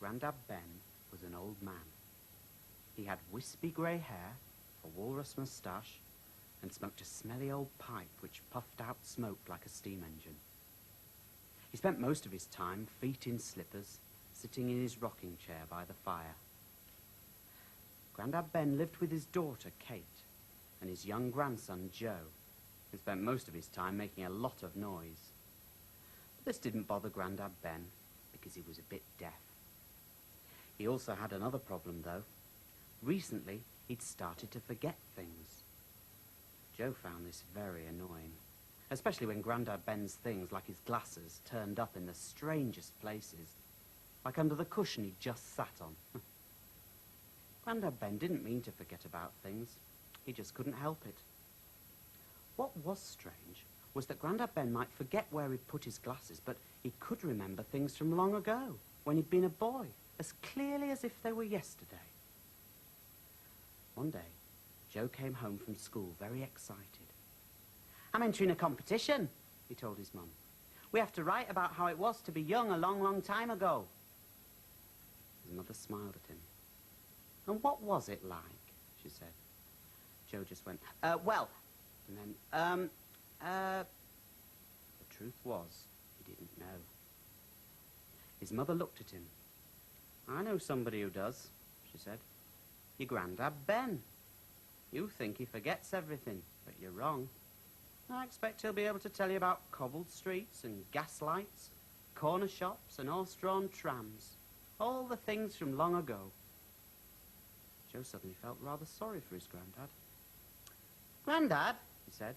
Grandad Ben was an old man. He had wispy grey hair, a walrus moustache, and smoked a smelly old pipe which puffed out smoke like a steam engine. He spent most of his time, feet in slippers, sitting in his rocking chair by the fire. Grandad Ben lived with his daughter, Kate, and his young grandson, Joe, who spent most of his time making a lot of noise. But this didn't bother Grandad Ben, because he was a bit deaf. He also had another problem, though. Recently, he'd started to forget things. Joe found this very annoying, especially when Grandad Ben's things, like his glasses, turned up in the strangest places, like under the cushion he'd just sat on. Grandad Ben didn't mean to forget about things. He just couldn't help it. What was strange was that Grandad Ben might forget where he'd put his glasses, but he could remember things from long ago, when he'd been a boy, as clearly as if they were yesterday. One day, Joe came home from school very excited. "I'm entering a competition," he told his mum. "We have to write about how it was to be young a long, long time ago." His mother smiled at him. "And what was it like?" she said. Joe just went, well, and then, The truth was, he didn't know. His mother looked at him. "I know somebody who does," she said. "Your Grandad Ben. You think he forgets everything, but you're wrong. I expect he'll be able to tell you about cobbled streets and gas lights, corner shops and horse-drawn trams, all the things from long ago." Joe suddenly felt rather sorry for his Grandad. "Grandad," he said,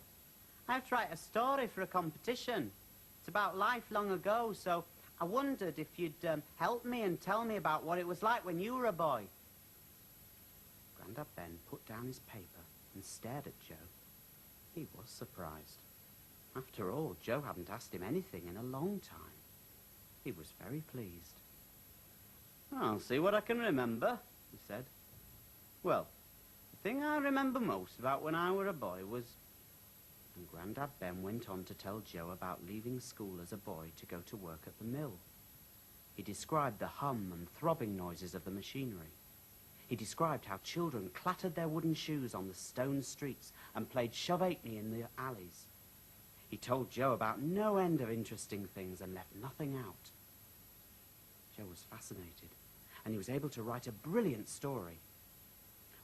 "I have to write a story for a competition. It's about life long ago, so I wondered if you'd help me and tell me about what it was like when you were a boy." Grandad Ben put down his paper and stared at Joe. He was surprised. After all, Joe hadn't asked him anything in a long time. He was very pleased. "I'll see what I can remember," he said. "Well, the thing I remember most about when I were a boy was..." And Grandad Ben went on to tell Joe about leaving school as a boy to go to work at the mill. He described the hum and throbbing noises of the machinery. He described how children clattered their wooden shoes on the stone streets and played shove-eight-me in the alleys. He told Joe about no end of interesting things and left nothing out. Joe was fascinated, and he was able to write a brilliant story.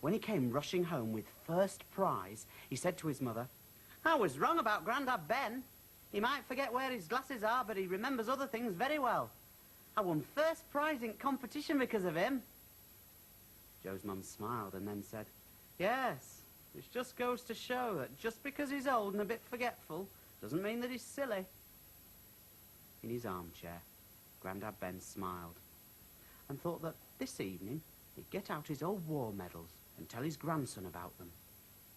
When he came rushing home with first prize, he said to his mother, "I was wrong about Grandad Ben. He might forget where his glasses are, but he remembers other things very well. I won first prize in competition because of him." Joe's mum smiled and then said, "Yes, which just goes to show that just because he's old and a bit forgetful doesn't mean that he's silly." In his armchair, Grandad Ben smiled and thought that this evening he'd get out his old war medals and tell his grandson about them.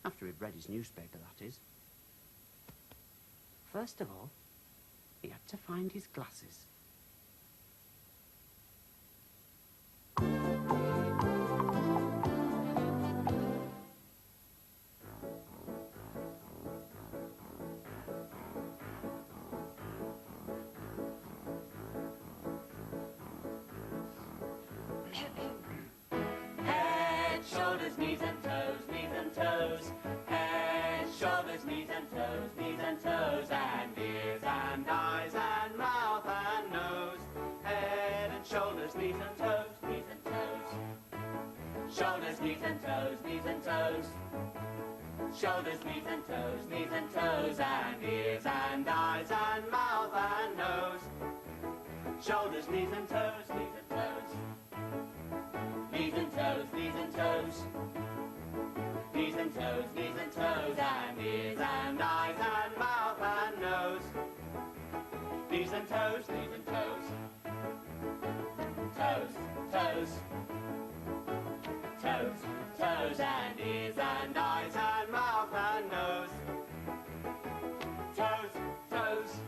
After he'd read his newspaper, that is. First of all, he had to find his glasses. Head, shoulders, knees and toes, knees and toes. Head, shoulders, knees and toes, knees and toes. And ears and eyes and mouth and nose. Head and shoulders, knees and toes, knees and toes. Shoulders, knees and toes, knees and toes. Shoulders, knees and toes, knees and toes. And ears and eyes and mouth and nose. Shoulders, knees and toes, knees and toes. Knees and toes, knees and toes. Knees and toes, knees and toes. And ears and eyes and mouth and nose. Knees and toes, knees and toes. Toes, toes. Toes, toes. And ears and eyes and mouth and nose. Toes, toes.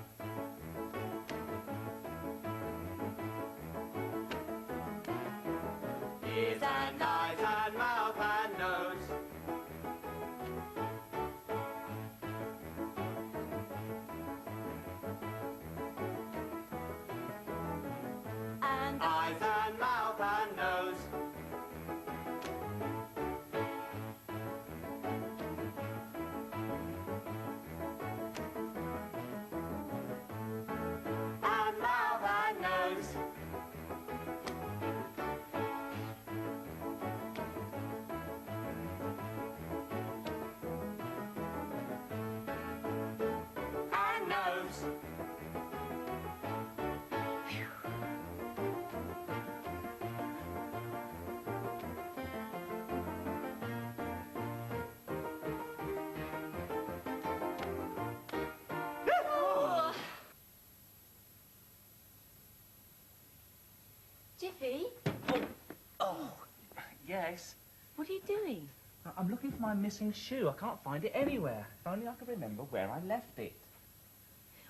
Ears and eyes and mouth and nose. And eyes and mouth Jiffy, Oh, yes. what are you doing? I'm looking for my missing shoe. I can't find it anywhere. If only I could remember where I left it.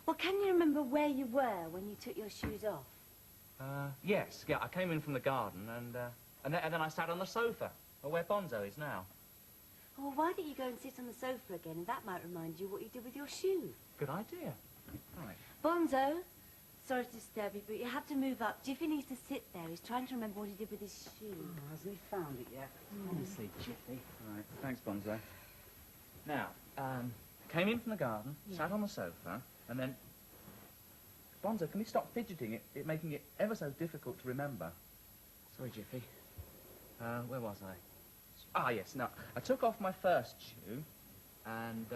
Well, can you remember where you were when you took your shoes off? Yes. Yeah, I came in from the garden and then I sat on the sofa, where Bonzo is now. Oh, well, why don't you go and sit on the sofa again, and that might remind you what you did with your shoe. Good idea. Right. Bonzo, sorry to disturb you, but you have to move up. Jiffy needs to sit there. He's trying to remember what he did with his shoe. Oh, hasn't he found it yet? Honestly, Jiffy. All right. Thanks, Bonzo. Now, came in from the garden, sat on the sofa, and then... Bonzo, can we stop fidgeting? It making it ever so difficult to remember. Sorry, Jiffy. Where was I? Ah, yes, no. I took off my first shoe, and,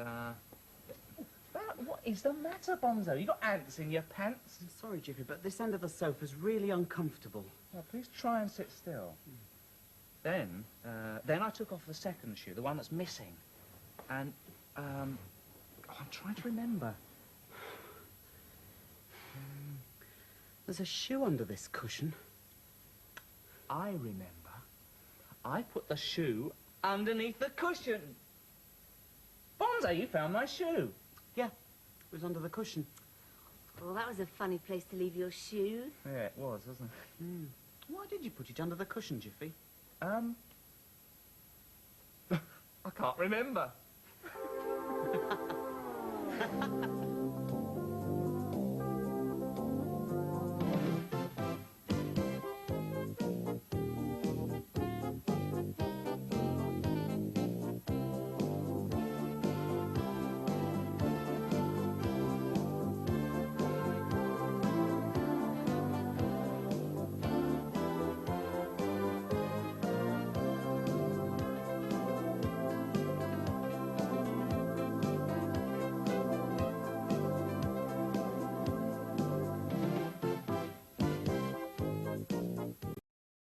what is the matter, Bonzo? You got ants in your pants? I'm sorry, Jiffy, but this end of the sofa's really uncomfortable. Well, please try and sit still. Then I took off the second shoe, the one that's missing, and, I'm trying to remember. There's a shoe under this cushion. I remember. I put the shoe underneath the cushion. Bonzo, you found my shoe. Yeah, it was under the cushion. Well, that was a funny place to leave your shoe. Yeah, it was, wasn't it? Why did you put it under the cushion, Jiffy? I can't remember.